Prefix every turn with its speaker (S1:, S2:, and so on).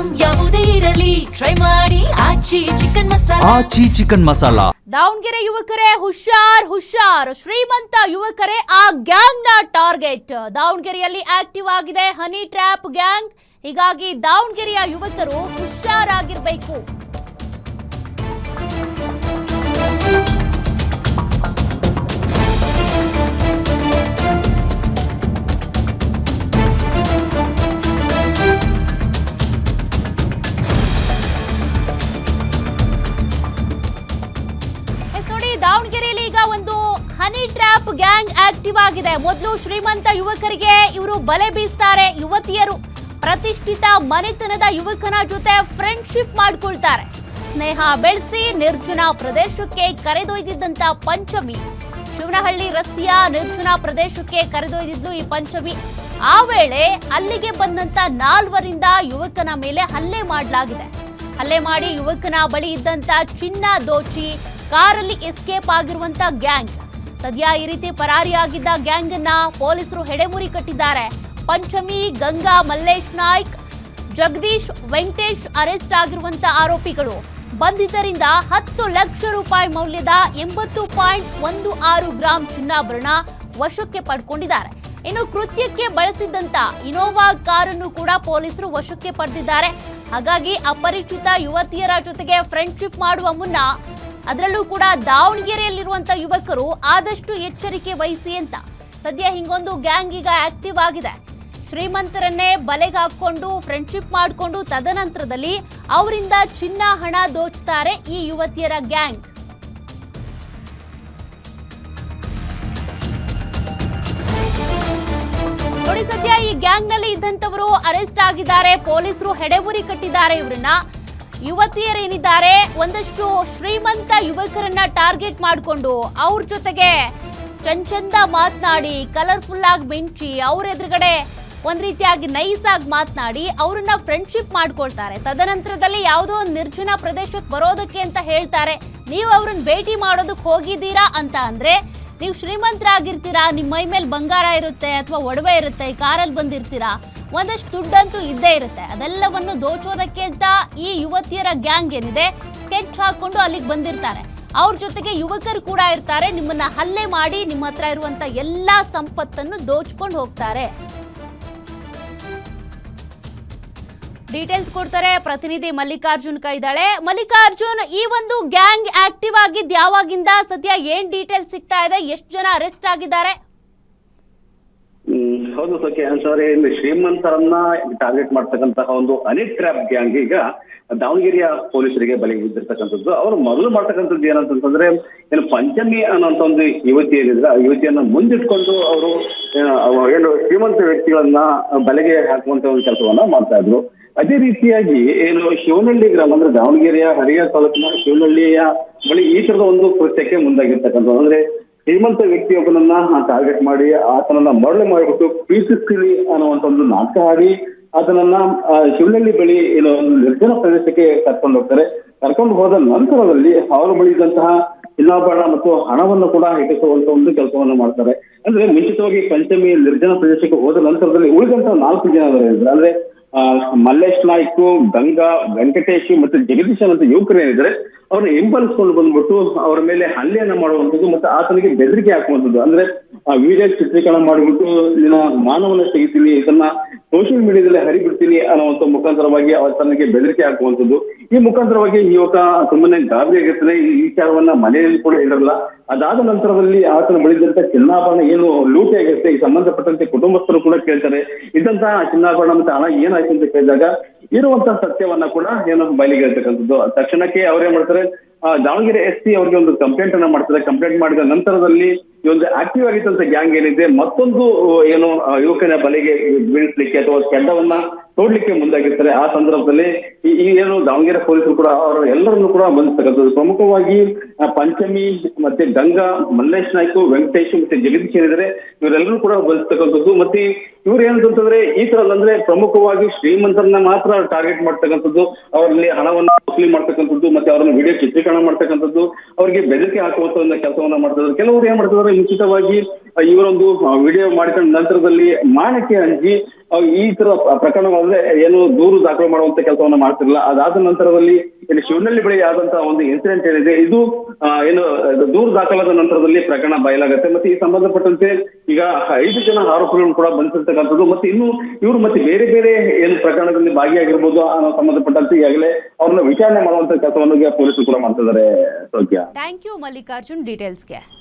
S1: Item ಯಾವುದೇ ಇರಲಿ try ಮಾಡಿ ಆಚಿ ಚಿಕನ್ ಮಸಾಲಾ.
S2: ದಾವಣಗೆರೆ ಯುವಕರೇ ಹುಷಾರ್ ಹುಷಾರ್, ಶ್ರೀಮಂತ ಯುವಕರೇ ಆ ಗ್ಯಾಂಗ್ ನ ಟಾರ್ಗೆಟ್. ದಾವಣಗೆರೆಯಲ್ಲಿ ಆಕ್ಟಿವ್ ಆಗಿದೆ ಹನಿ ಟ್ರ್ಯಾಪ್ ಗ್ಯಾಂಗ್. ಹೀಗಾಗಿ ದಾವಣಗೆರೆಯ ಯುವಕರು ಹುಷಾರಾಗಿರ್ಬೇಕು. ದಾವಣಗೆರೆಯಲ್ಲಿ ಈಗ ಒಂದು ಹನಿ ಟ್ರ್ಯಾಪ್ ಗ್ಯಾಂಗ್ ಆಕ್ಟಿವ್ ಆಗಿದೆ. ಮೊದಲು ಶ್ರೀಮಂತ ಯುವಕರಿಗೆ ಇವರು ಬಲೆ ಬೀಸ್ತಾರೆ. ಯುವತಿಯರು ಪ್ರತಿಷ್ಠಿತ ಮನೆತನದ ಯುವಕನ ಜೊತೆ ಫ್ರೆಂಡ್ಶಿಪ್ ಮಾಡ್ಕೊಳ್ತಾರೆ. ಸ್ನೇಹ ಬೆಳೆಸಿ ನಿರ್ಜನ ಪ್ರದೇಶಕ್ಕೆ ಕರೆದೊಯ್ದಿದ್ದಂತ ಪಂಚಮಿ, ಶಿವನಹಳ್ಳಿ ರಸ್ತೆಯ ನಿರ್ಜನ ಪ್ರದೇಶಕ್ಕೆ ಕರೆದೊಯ್ದಿದ್ಲು ಈ ಪಂಚಮಿ. ಆ ವೇಳೆ ಅಲ್ಲಿಗೆ ಬಂದಂತ 4ರಿಂದ ಯುವಕನ ಮೇಲೆ ಹಲ್ಲೆ ಮಾಡಲಾಗಿದೆ. ಹಲ್ಲೆ ಮಾಡಿ ಯುವಕನ ಬಳಿ ಇದ್ದಂತ ಚಿನ್ನ ದೋಚಿ ಕಾರಲ್ಲಿ ಎಸ್ಕೇಪ್ ಆಗಿರುವಂತ ಗ್ಯಾಂಗ್. ಸದ್ಯ ಈ ರೀತಿ ಪರಾರಿಯಾಗಿದ್ದ ಗ್ಯಾಂಗ್ ಅನ್ನ ಪೊಲೀಸರು ಹೆಡೆಮುರಿ ಕಟ್ಟಿದ್ದಾರೆ. ಪಂಚಮಿ, ಗಂಗಾ, ಮಲ್ಲೇಶ್ ನಾಯ್ಕ್, ಜಗದೀಶ್, ವೆಂಕಟೇಶ್ ಅರೆಸ್ಟ್ ಆಗಿರುವಂತ ಆರೋಪಿಗಳು ಬಂಧಿತರಿಂದ 10 ಲಕ್ಷ ರೂಪಾಯಿ ಮೌಲ್ಯದ 80.16 ಗ್ರಾಂ ಚಿನ್ನಾಭರಣ ವಶಕ್ಕೆ ಪಡ್ಕೊಂಡಿದ್ದಾರೆ. ಇನ್ನು ಕೃತ್ಯಕ್ಕೆ ಬಳಸಿದ್ದಂತ ಇನೋವಾ ಕಾರನ್ನು ಕೂಡ ಪೊಲೀಸರು ವಶಕ್ಕೆ ಪಡೆದಿದ್ದಾರೆ. ಹಾಗಾಗಿ ಅಪರಿಚಿತ ಯುವತಿಯರ ಜೊತೆಗೆ ಫ್ರೆಂಡ್ಶಿಪ್ ಮಾಡುವ ಮುನ್ನ, ಅದರಲ್ಲೂ ಕೂಡ ದಾವಣಗೆರೆಯಲ್ಲಿರುವಂತ ಯುವಕರು ಆದಷ್ಟು ಎಚ್ಚರಿಕೆ ವಹಿಸಿ ಅಂತ ಸದ್ಯ ಹಿಂಗೊಂದು ಗ್ಯಾಂಗ್ ಈಗ ಆಕ್ಟಿವ್ ಆಗಿದೆ. ಶ್ರೀಮಂತರನ್ನೇ ಬಲೆಗೆ ಹಾಕೊಂಡು ಫ್ರೆಂಡ್ಶಿಪ್ ಮಾಡಿಕೊಂಡು ತದನಂತರದಲ್ಲಿ ಅವರಿಂದ ಚಿನ್ನ ಹಣ ದೋಚ್ತಾರೆ ಈ ಯುವತಿಯರ ಗ್ಯಾಂಗ್. ನೋಡಿ, ಸದ್ಯ ಈ ಗ್ಯಾಂಗ್ ನಲ್ಲಿ ಇದ್ದಂತವರು ಅರೆಸ್ಟ್ ಆಗಿದ್ದಾರೆ. ಪೊಲೀಸರು ಹೆಡೆಮುರಿ ಕಟ್ಟಿದ್ದಾರೆ ಇವರನ್ನ. ಯುವತಿಯರೇನಿದ್ದಾರೆ ಒಂದಷ್ಟು ಶ್ರೀಮಂತ ಯುವಕರನ್ನ ಟಾರ್ಗೆಟ್ ಮಾಡಿಕೊಂಡು ಅವ್ರ ಜೊತೆಗೆ ಚಂದ ಮಾತನಾಡಿ, ಕಲರ್ಫುಲ್ ಆಗಿ ಮಿಂಚಿ, ಅವ್ರ ಎದುರುಗಡೆ ಒಂದ್ ರೀತಿಯಾಗಿ ನೈಸ್ ಆಗಿ ಮಾತನಾಡಿ ಅವ್ರನ್ನ ಫ್ರೆಂಡ್ಶಿಪ್ ಮಾಡ್ಕೊಳ್ತಾರೆ. ತದನಂತರದಲ್ಲಿ ಯಾವುದೋ ಒಂದು ನಿರ್ಜನ ಪ್ರದೇಶಕ್ಕೆ ಬರೋದಕ್ಕೆ ಅಂತ ಹೇಳ್ತಾರೆ. ನೀವು ಅವ್ರನ್ನ ಭೇಟಿ ಮಾಡೋದಕ್ಕೆ ಹೋಗಿದ್ದೀರಾ ಅಂತ ಅಂದ್ರೆ, ನೀವು ಶ್ರೀಮಂತರಾಗಿರ್ತೀರಾ, ನಿಮ್ಮ ಮೈ ಮೇಲೆ ಬಂಗಾರ ಇರುತ್ತೆ ಅಥವಾ ಒಡವೆ ಇರುತ್ತೆ, ಕಾರಲ್ಲಿ ಬಂದಿರ್ತೀರಾ, ಒಂದಷ್ಟು ದುಡ್ಡಂತೂ ಇದ್ದೇ ಇರುತ್ತೆ. ಅದೆಲ್ಲವನ್ನು ದೋಚೋದಕ್ಕೆ ಅಂತ ಈ ಯುವತಿಯರ ಗ್ಯಾಂಗ್ ಏನಿದೆ ಸ್ಕೆಚ್ ಹಾಕೊಂಡು ಅಲ್ಲಿಗೆ ಬಂದಿರ್ತಾರೆ. ಅವ್ರ ಜೊತೆಗೆ ಯುವಕರು ಕೂಡ ಇರ್ತಾರೆ. ನಿಮ್ಮನ್ನ ಹಲ್ಲೆ ಮಾಡಿ ನಿಮ್ಮ ಹತ್ರ ಇರುವಂತ ಎಲ್ಲಾ ಸಂಪತ್ತನ್ನು ದೋಚ್ಕೊಂಡು ಹೋಗ್ತಾರೆ. ಡೀಟೇಲ್ಸ್ ಕೊಡ್ತಾರೆ ಪ್ರತಿನಿಧಿ ಮಲ್ಲಿಕಾರ್ಜುನ್ ಕೈದಾಳೆ. ಮಲ್ಲಿಕಾರ್ಜುನ್, ಈ ಒಂದು ಗ್ಯಾಂಗ್ ಆಕ್ಟಿವ್ ಆಗಿದ್ದು ಯಾವಾಗಿಂದ? ಸದ್ಯ ಏನ್ ಡೀಟೇಲ್ಸ್ ಸಿಗ್ತಾ ಇದೆ? ಎಷ್ಟು ಜನ ಅರೆಸ್ಟ್ ಆಗಿದ್ದಾರೆ?
S3: ಹೌದು ಸಖಿ, ಶ್ರೀಮಂತರನ್ನ ಟಾರ್ಗೆಟ್ ಮಾಡ್ತಕ್ಕಂತಹ ಒಂದು ಹನಿ ಟ್ರ್ಯಾಪ್ ಗ್ಯಾಂಗ್ ಈಗ ದಾವಣಗೆರೆಯ ಪೊಲೀಸರಿಗೆ ಬಲಿ ಬಿದ್ದಿರ್ತಕ್ಕಂಥದ್ದು. ಅವರು ಮೊದಲು ಮಾಡ್ತಕ್ಕಂಥದ್ದು ಏನಂತಂದ್ರೆ, ಏನು ಪಂಚಮಿ ಅನ್ನೋಂಥ ಒಂದು ಯುವತಿ ಏನಿದ್ರೆ ಆ ಯುವತಿಯನ್ನ ಮುಂದಿಟ್ಕೊಂಡು ಅವರು ಏನು ಶ್ರೀಮಂತ ವ್ಯಕ್ತಿಗಳನ್ನ ಬಲೆಗೆ ಹಾಕುವಂತ ಒಂದು ಕೆಲಸವನ್ನ ಮಾಡ್ತಾ ಇದ್ರು. ಅದೇ ರೀತಿಯಾಗಿ ಏನು ಶಿವನಹಳ್ಳಿ ಗ್ರಾಮ ಅಂದ್ರೆ ದಾವಣಗೆರೆಯ ಹರಿಯ ತಾಲೂಕಿನ ಶಿವನಹಳ್ಳಿಯ ಬಳಿ ಈ ತರದ ಒಂದು ಕೃತ್ಯಕ್ಕೆ ಮುಂದಾಗಿರ್ತಕ್ಕಂಥದ್ದು. ಅಂದ್ರೆ ಶ್ರೀಮಂತ ವ್ಯಕ್ತಿಯೊಬ್ಬನನ್ನ ಟಾರ್ಗೆಟ್ ಮಾಡಿ ಆತನನ್ನ ಮರಳು ಮಾಡಿಬಿಟ್ಟು ಪ್ರೀತಿಸ್ತೀವಿ ಅನ್ನುವಂತ ಒಂದು ನಾಟಕ ಆಡಿ ಆತನನ್ನ ಶಿವನಹಳ್ಳಿ ಬಳಿ ಏನು ನಿರ್ಜನ ಪ್ರದೇಶಕ್ಕೆ ಕರ್ಕೊಂಡು ಹೋಗ್ತಾರೆ. ಕರ್ಕೊಂಡು ಹೋದ ನಂತರದಲ್ಲಿ ಅವರ ಬಳಿ ಇದ್ದಂತಹ ಚಿನ್ನಾಭರಣ ಮತ್ತು ಹಣವನ್ನು ಕೂಡ ಇಟ್ಟಿಸುವಂತ ಒಂದು ಕೆಲಸವನ್ನು ಮಾಡ್ತಾರೆ. ಅಂದ್ರೆ ಮುಂಚಿತವಾಗಿ ಪಂಚಮಿ ನಿರ್ಜನ ಪ್ರದೇಶಕ್ಕೆ ಹೋದ ನಂತರದಲ್ಲಿ ಉಳಿದಂತಹ 4 ಜನ ಇದ್ದಾರೆ. ಅಂದ್ರೆ ಮಲ್ಲೇಶ್ ನಾಯ್ಕ್, ಗಂಗಾ, ವೆಂಕಟೇಶ್ ಮತ್ತು ಜಗದೀಶ್ ಅಂತ ಯುವಕರು ಏನಿದ್ದಾರೆ ಅವ್ರನ್ನ ಹಿಂಬಾಲಿಸ್ಕೊಂಡು ಬಂದ್ಬಿಟ್ಟು ಅವರ ಮೇಲೆ ಹಲ್ಲೆಯನ್ನ ಮಾಡುವಂಥದ್ದು ಮತ್ತೆ ಆತನಿಗೆ ಬೆದರಿಕೆ ಹಾಕುವಂಥದ್ದು. ಅಂದ್ರೆ ವಿಡಿಯೋ ಚಿತ್ರೀಕರಣ ಮಾಡಿಬಿಟ್ಟು ಮಾನವನ ತೆಗಿತೀನಿ, ಇದನ್ನ ಸೋಷಿಯಲ್ ಮೀಡಿಯಾದಲ್ಲಿ ಹರಿಬಿಡ್ತೀನಿ ಅನ್ನುವಂಥ ಮುಖಾಂತರವಾಗಿ ತನಗೆ ಬೆದರಿಕೆ ಹಾಕುವಂಥದ್ದು. ಈ ಮುಖಾಂತರವಾಗಿ ಯುವಕ ತುಂಬಾನೇ ಗಾಬರಿ ಆಗಿರ್ತಾನೆ. ಈ ವಿಚಾರವನ್ನ ಮನೆಯಲ್ಲಿ ಕೂಡ ಇರಲ್ಲ. ಅದಾದ ನಂತರದಲ್ಲಿ ಆತನ ಬಳಿದಂತ ಚಿನ್ನಾಭರಣ ಏನು ಲೂಟಿ ಆಗಿರುತ್ತೆ, ಈ ಸಂಬಂಧಪಟ್ಟಂತೆ ಕುಟುಂಬಸ್ಥರು ಕೂಡ ಕೇಳ್ತಾರೆ ಇದ್ದಂತಹ ಚಿನ್ನಾಭರಣ ಮತ್ತೆ ಹಣ ಏನಾಯ್ತು ಅಂತ ಕೇಳಿದಾಗ ಇರುವಂತಹ ಸತ್ಯವನ್ನ ಕೂಡ ಏನು ಬಯಲಿಗೆ ಹೇಳ್ತಕ್ಕಂಥದ್ದು. ತಕ್ಷಣಕ್ಕೆ ಅವ್ರೇನ್ ಮಾಡ್ತಾರೆ, ದಾವಣಗೆರೆ SP ಅವ್ರಿಗೆ ಒಂದು ಕಂಪ್ಲೇಂಟ್ ಅನ್ನ ಮಾಡ್ತಾರೆ. ಕಂಪ್ಲೇಂಟ್ ಮಾಡಿದ ನಂತರದಲ್ಲಿ ಈ ಒಂದು ಆಕ್ಟಿವ್ ಆಗಿದ್ದಂತ ಗ್ಯಾಂಗ್ ಏನಿದೆ ಮತ್ತೊಂದು ಏನು ಯುವಕನ ಬಲೆಗೆ ಬೀಳಿಸ್ಲಿಕ್ಕೆ ಅಥವಾ ಕೆಂಡವನ್ನ ತೋಡ್ಲಿಕ್ಕೆ ಮುಂದಾಗಿರ್ತಾರೆ. ಆ ಸಂದರ್ಭದಲ್ಲಿ ಈ ಏನು ದಾವಣಗೆರೆ ಪೊಲೀಸರು ಕೂಡ ಅವರು ಎಲ್ಲರನ್ನು ಕೂಡ ಬಂಧಿಸ್ತಕ್ಕಂಥದ್ದು. ಪ್ರಮುಖವಾಗಿ ಪಂಚಮಿ ಮತ್ತೆ ಗಂಗಾ, ಮಲ್ಲೇಶ್ ನಾಯ್ಕ್, ವೆಂಕಟೇಶ್ ಮತ್ತೆ ಜಗದೀಶ್ ಏನಿದ್ದಾರೆ ಇವರೆಲ್ಲರೂ ಕೂಡ ಬಂಧಿಸ್ತಕ್ಕಂಥದ್ದು. ಮತ್ತೆ ಇವ್ರು ಏನಂತಂದ್ರೆ ಈ ತರದಂದ್ರೆ ಪ್ರಮುಖವಾಗಿ ಶ್ರೀಮಂತರನ್ನ ಮಾತ್ರ ಟಾರ್ಗೆಟ್ ಮಾಡ್ತಕ್ಕಂಥದ್ದು, ಅವರಲ್ಲಿ ಹಣವನ್ನು ವಸೂಲಿ ಮಾಡ್ತಕ್ಕಂಥದ್ದು ಮತ್ತೆ ಅವರನ್ನು ವಿಡಿಯೋ ಚಿತ್ರೀಕರಣ ಚಿತ್ರೀಕರಣ ಮಾಡ್ತಕ್ಕಂಥದ್ದು, ಅವರಿಗೆ ಬೆದರಿಕೆ ಹಾಕುವಂತ ಒಂದು ಕೆಲಸವನ್ನ ಮಾಡ್ತಿದ್ದಾರೆ. ಕೆಲವರು ಏನ್ ಮಾಡ್ತಿದ್ದಾರೆ, ಮುಂಚಿತವಾಗಿ ಇವರೊಂದು ವಿಡಿಯೋ ಮಾಡಿಕೊಂಡ ನಂತರದಲ್ಲಿ ಮಾನಕ್ಕೆ ಅಂಜಿ ಈ ತರ ಪ್ರಕರಣವಾದ್ರೆ ಏನು ದೂರು ದಾಖಲು ಮಾಡುವಂತ ಕೆಲಸವನ್ನ ಮಾಡ್ತಿರಲಿಲ್ಲ. ಅದಾದ ನಂತರದಲ್ಲಿ ಇಲ್ಲಿ ಶಿವನಹಳ್ಳಿ ಬಳಿ ಆದಂತಹ ಒಂದು ಇನ್ಸಿಡೆಂಟ್ ಏನಿದೆ, ಇದು ಏನು ದೂರು ದಾಖಲಾದ ನಂತರದಲ್ಲಿ ಪ್ರಕರಣ ಬಯಲಾಗುತ್ತೆ. ಮತ್ತೆ ಈ ಸಂಬಂಧಪಟ್ಟಂತೆ ಈಗ 5 ಜನ ಆರೋಪಿಗಳನ್ನು ಕೂಡ ಬಂಧಿಸಿರ್ತಕ್ಕಂಥದ್ದು, ಮತ್ತೆ ಇನ್ನು ಇವರು ಮತ್ತೆ ಬೇರೆ ಬೇರೆ ಏನು ಪ್ರಕರಣದಲ್ಲಿ ಭಾಗಿಯಾಗಿರ್ಬೋದು ಅನ್ನೋ ಸಂಬಂಧಪಟ್ಟಂತೆ ಈಗಾಗಲೇ ಅವ್ರನ್ನ ವಿಚಾರಣೆ ಮಾಡುವಂತ ಕೆಲಸವನ್ನು ಪೊಲೀಸರು ಕೂಡ ಮಾಡ್ತಿದ್ದಾರೆ. ಸೌಖ್ಯ.
S2: Thank you Mallikarjun ಡೀಟೇಲ್ಸ್ಗೆ.